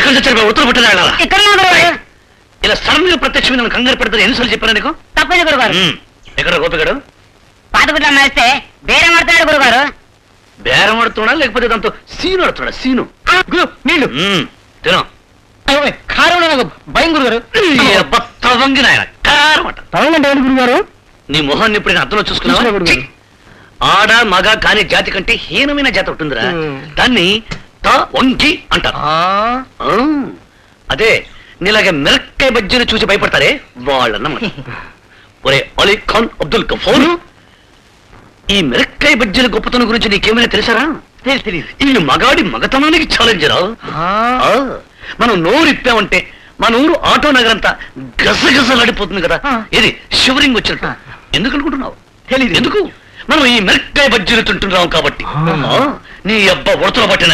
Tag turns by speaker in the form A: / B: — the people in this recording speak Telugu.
A: ఎక్కడ చచ్చారు ఉత్తర పుట్టిన
B: ఇక్కడ
A: ఇలా సడన్ గా ప్రత్యక్ష నన్ను కంగారు పెడతారు ఎన్నిసార్లు చెప్పారా నీకు?
B: తప్పదు గురుగారు.
A: ఎక్కడ గోపిగాడు?
B: పాతగుడ్ల మేస్తే బేరం ఆడతాడు గురుగారు.
A: బేరం ఆడుతున్నా లేకపోతే దాంతో సీను ఆడుతున్నా? సీను
B: నీళ్ళు
A: తిను.
B: కారం నాకు భయం గురుగారు.
A: తవంగి నాయన కారం అంట.
B: తవంగంటే ఏంటి గురుగారు?
A: నీ మొహాన్ని ఎప్పుడైనా అర్థంలో చూసుకున్నావా? ఆడ మగ కాని జాతి కంటే హీనమైన జాతి ఉంటుందిరా. దాన్ని వంగి అంటారు. అదే నీలాగే మిరక్కాయ బజ్జీని చూసి భయపడతారే వాళ్ళన్నమాట. ఒరే అలీ ఖాన్ అబ్దుల్ గఫూర్, ఈ మిరక్కాయ బజ్జీల గొప్పతనం గురించి నీకేమైనా తెలుసారా?
B: తెలియదు.
A: ఈ మగాడి మగతనానికి ఛాలెంజ్ రా. మనం నోరు ఇప్పామంటే మన ఊరు ఆటో నగరంతా గసగసలాడిపోతుంది కదా. ఇది షివరింగ్ వచ్చినట్టు. ఎందుకు అనుకుంటున్నావు?
B: తెలీదు.
A: ఎందుకు? మనం ఈ మిరక్కాయ బజ్జీలు తింటున్నాం కాబట్టి. నీ అబ్బా ఉడతలో పట్టిన